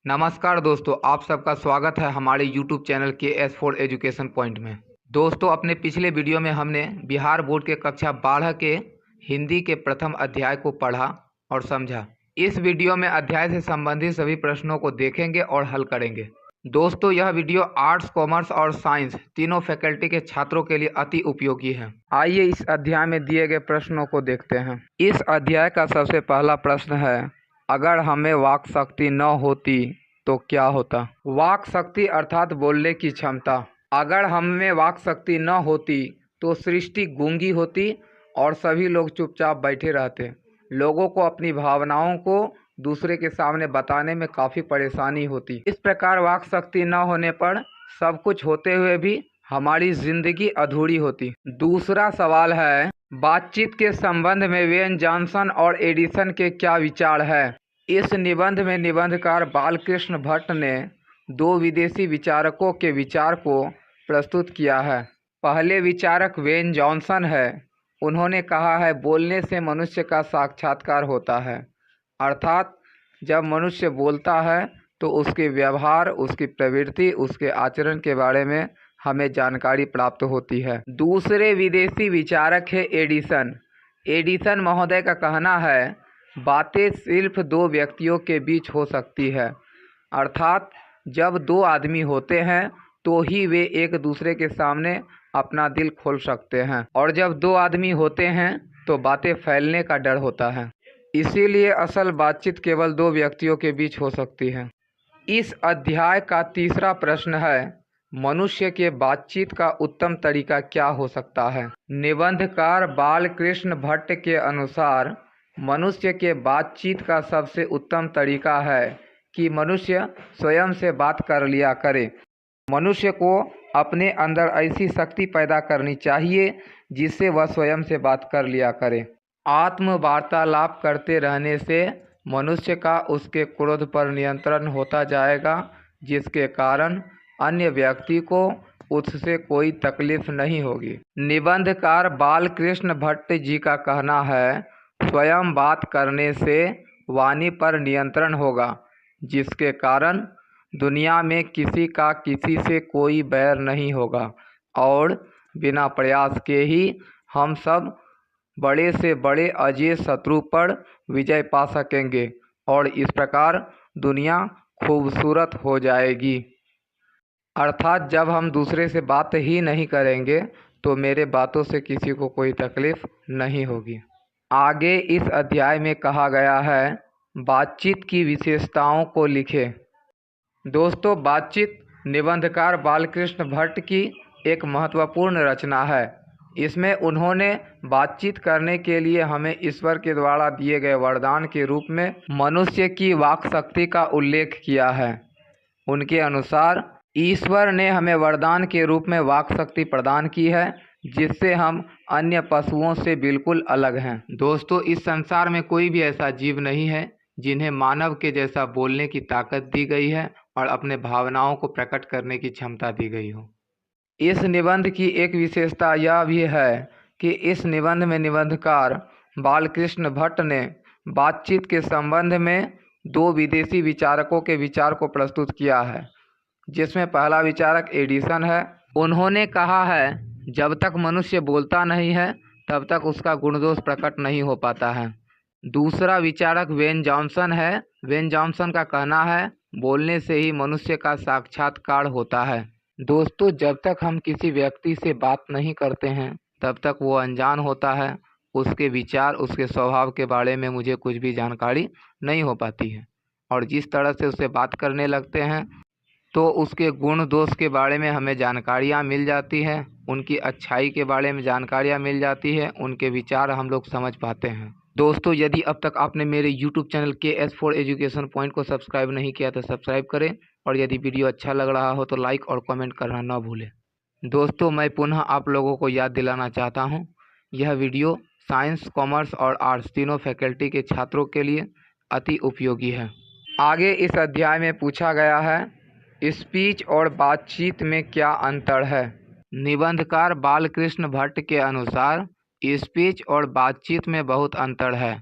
नमस्कार दोस्तों, आप सबका स्वागत है हमारे YouTube channel KS4 education point में। दोस्तों, अपने पिछले वीडियो में हमने बिहार बोर्ड के कक्षा 12 के हिंदी के प्रथम अध्याय को पढ़ा और समझा। इस वीडियो में अध्याय से संबंधित सभी प्रश्नों को देखेंगे और हल करेंगे। दोस्तों, यह वीडियो आर्ट्स, कॉमर्स और साइंस तीनों फैकल्टी के छात्रों के लिए अति उपयोगी है। आइए इस अध्याय में दिए गए प्रश्नों को देखते हैं। इस अध्याय का सबसे पहला प्रश्न है, अगर हमें वाक शक्ति न होती तो क्या होता। वाक शक्ति अर्थात बोलने की क्षमता। अगर हम में वाक शक्ति न होती तो सृष्टि गूंगी होती और सभी लोग चुपचाप बैठे रहते। लोगों को अपनी भावनाओं को दूसरे के सामने बताने में काफ़ी परेशानी होती। इस प्रकार वाक शक्ति न होने पर सब कुछ होते हुए भी हमारी जिंदगी अधूरी होती। दूसरा सवाल है, बातचीत के संबंध में वेन जॉनसन और एडिसन के क्या विचार है। इस निबंध में निबंधकार बालकृष्ण भट्ट ने दो विदेशी विचारकों के विचार को प्रस्तुत किया है। पहले विचारक वेन जॉनसन है। उन्होंने कहा है, बोलने से मनुष्य का साक्षात्कार होता है, अर्थात जब मनुष्य बोलता है तो उसके व्यवहार, उसकी प्रवृत्ति, उसके आचरण के बारे में हमें जानकारी प्राप्त होती है। दूसरे विदेशी विचारक है एडिसन। एडिसन महोदय का कहना है, बातें सिर्फ दो व्यक्तियों के बीच हो सकती है, अर्थात जब दो आदमी होते हैं तो ही वे एक दूसरे के सामने अपना दिल खोल सकते हैं, और जब दो आदमी होते हैं तो बातें फैलने का डर होता है। इसीलिए असल बातचीत केवल दो व्यक्तियों के बीच हो सकती है। इस अध्याय का तीसरा प्रश्न है, मनुष्य के बातचीत का उत्तम तरीका क्या हो सकता है। निबंधकार बालकृष्ण भट्ट के अनुसार मनुष्य के बातचीत का सबसे उत्तम तरीका है कि मनुष्य स्वयं से बात कर लिया करे। मनुष्य को अपने अंदर ऐसी शक्ति पैदा करनी चाहिए जिससे वह स्वयं से बात कर लिया करे। आत्म वार्तालाप करते रहने से मनुष्य का उसके क्रोध पर नियंत्रण होता जाएगा, जिसके कारण अन्य व्यक्ति को उससे कोई तकलीफ नहीं होगी। निबंधकार बालकृष्ण भट्ट जी का कहना है, स्वयं बात करने से वाणी पर नियंत्रण होगा, जिसके कारण दुनिया में किसी का किसी से कोई बैर नहीं होगा और बिना प्रयास के ही हम सब बड़े से बड़े अजेय शत्रु पर विजय पा सकेंगे और इस प्रकार दुनिया खूबसूरत हो जाएगी। अर्थात जब हम दूसरे से बात ही नहीं करेंगे तो मेरे बातों से किसी को कोई तकलीफ नहीं होगी। आगे इस अध्याय में कहा गया है, बातचीत की विशेषताओं को लिखें। दोस्तों, बातचीत निबंधकार बालकृष्ण भट्ट की एक महत्वपूर्ण रचना है। इसमें उन्होंने बातचीत करने के लिए हमें ईश्वर के द्वारा दिए गए वरदान के रूप में मनुष्य की वाक शक्ति का उल्लेख किया है। उनके अनुसार ईश्वर ने हमें वरदान के रूप में वाक शक्ति प्रदान की है, जिससे हम अन्य पशुओं से बिल्कुल अलग हैं। दोस्तों, इस संसार में कोई भी ऐसा जीव नहीं है जिन्हें मानव के जैसा बोलने की ताकत दी गई है और अपने भावनाओं को प्रकट करने की क्षमता दी गई हो। इस निबंध की एक विशेषता यह भी है कि इस निबंध में निबंधकार बालकृष्ण भट्ट ने बातचीत के संबंध में दो विदेशी विचारकों के विचार को प्रस्तुत किया है, जिसमें पहला विचारक एडिसन है। उन्होंने कहा है, जब तक मनुष्य बोलता नहीं है तब तक उसका गुणदोष प्रकट नहीं हो पाता है। दूसरा विचारक वेन जॉनसन है। वेन जॉनसन का कहना है, बोलने से ही मनुष्य का साक्षात्कार होता है। दोस्तों, जब तक हम किसी व्यक्ति से बात नहीं करते हैं तब तक वो अनजान होता है। उसके विचार, उसके स्वभाव के बारे में मुझे कुछ भी जानकारी नहीं हो पाती है, और जिस तरह से उससे बात करने लगते हैं तो उसके गुण दोष के बारे में हमें जानकारियाँ मिल जाती हैं, उनकी अच्छाई के बारे में जानकारियाँ मिल जाती है, उनके विचार हम लोग समझ पाते हैं। दोस्तों, यदि अब तक आपने मेरे YouTube channel KS4 education point को सब्सक्राइब नहीं किया तो सब्सक्राइब करें, और यदि वीडियो अच्छा लग रहा हो तो लाइक और कमेंट करना न भूलें। दोस्तों, मैं पुनः आप लोगों को याद दिलाना चाहता हूं, यह वीडियो साइंस, कॉमर्स और आर्ट्स तीनों फैकल्टी के छात्रों के लिए अति उपयोगी है। आगे इस अध्याय में पूछा गया है, स्पीच और बातचीत में क्या अंतर है। निबंधकार बालकृष्ण भट्ट के अनुसार स्पीच और बातचीत में बहुत अंतर है।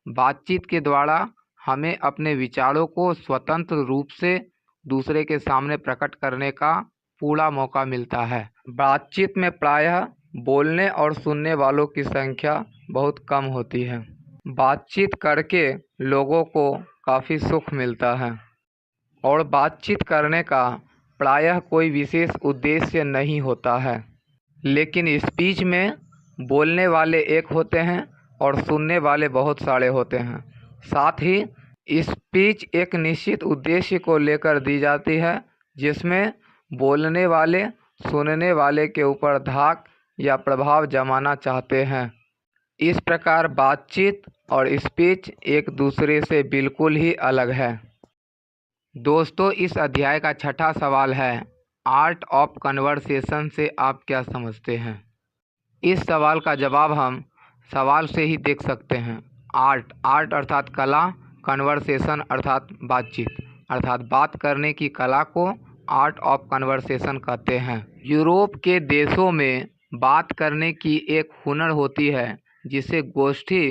बातचीत के द्वारा हमें अपने विचारों को स्वतंत्र रूप से दूसरे के सामने प्रकट करने का पूरा मौका मिलता है। बातचीत में प्रायः बोलने और सुनने वालों की संख्या बहुत कम होती है। बातचीत करके लोगों को काफ़ी सुख मिलता है और बातचीत करने का प्रायः कोई विशेष उद्देश्य नहीं होता है। लेकिन स्पीच में बोलने वाले एक होते हैं और सुनने वाले बहुत सारे होते हैं। साथ ही स्पीच एक निश्चित उद्देश्य को लेकर दी जाती है, जिसमें बोलने वाले सुनने वाले के ऊपर धाक या प्रभाव जमाना चाहते हैं। इस प्रकार बातचीत और स्पीच एक दूसरे से बिल्कुल ही अलग है। दोस्तों, इस अध्याय का छठा सवाल है, आर्ट ऑफ कन्वर्सेशन से आप क्या समझते हैं? इस सवाल का जवाब हम सवाल से ही देख सकते हैं। आर्ट अर्थात कला, कन्वर्सेशन अर्थात बातचीत अर्थात बात करने की कला को आर्ट ऑफ कन्वर्सेशन कहते हैं। यूरोप के देशों में बात करने की एक हुनर होती है जिसे गोष्ठी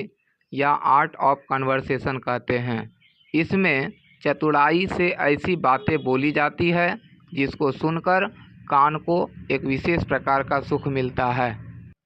या आर्ट ऑफ कन्वर्सेशन कहते हैं। इसमें चतुराई से ऐसी बातें बोली जाती है जिसको सुनकर कान को एक विशेष प्रकार का सुख मिलता है।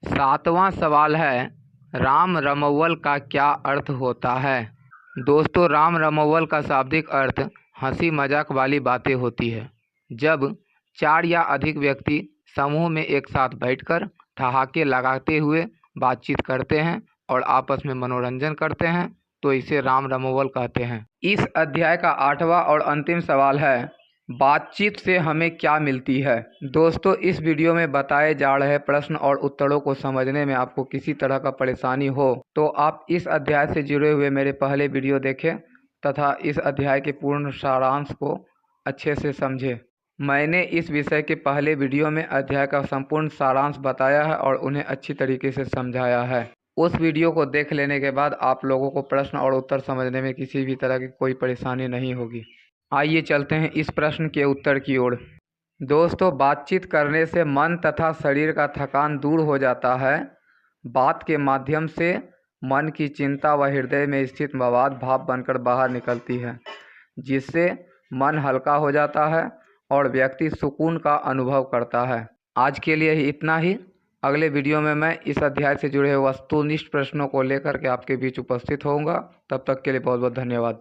सातवां सवाल है, राम रमौवल का क्या अर्थ होता है? दोस्तों, राम रमौवल का शाब्दिक अर्थ हंसी मजाक वाली बातें होती है। जब 4 या अधिक व्यक्ति समूह में एक साथ बैठकर ठहाके लगाते हुए बातचीत करते हैं और आपस में मनोरंजन करते हैं तो इसे राम रमौवल कहते हैं। इस अध्याय का 8वां और अंतिम सवाल है, बातचीत से हमें क्या मिलती है? दोस्तों, इस वीडियो में बताए जा रहे प्रश्न और उत्तरों को समझने में आपको किसी तरह का परेशानी हो तो आप इस अध्याय से जुड़े हुए मेरे पहले वीडियो देखें तथा इस अध्याय के पूर्ण सारांश को अच्छे से समझें। मैंने इस विषय के पहले वीडियो में अध्याय का संपूर्ण सारांश बताया है और उन्हें अच्छी तरीके से समझाया है। उस वीडियो को देख लेने के बाद आप लोगों को प्रश्न और उत्तर समझने में किसी भी तरह की कोई परेशानी नहीं होगी। आइए चलते हैं इस प्रश्न के उत्तर की ओर। दोस्तों, बातचीत करने से मन तथा शरीर का थकान दूर हो जाता है। बात के माध्यम से मन की चिंता व हृदय में स्थित मवाद भाप बनकर बाहर निकलती है, जिससे मन हल्का हो जाता है और व्यक्ति सुकून का अनुभव करता है। आज के लिए इतना ही। अगले वीडियो में मैं इस अध्याय से जुड़े वस्तुनिष्ठ प्रश्नों को लेकर के आपके बीच उपस्थित होऊंगा। तब तक के लिए बहुत बहुत धन्यवाद।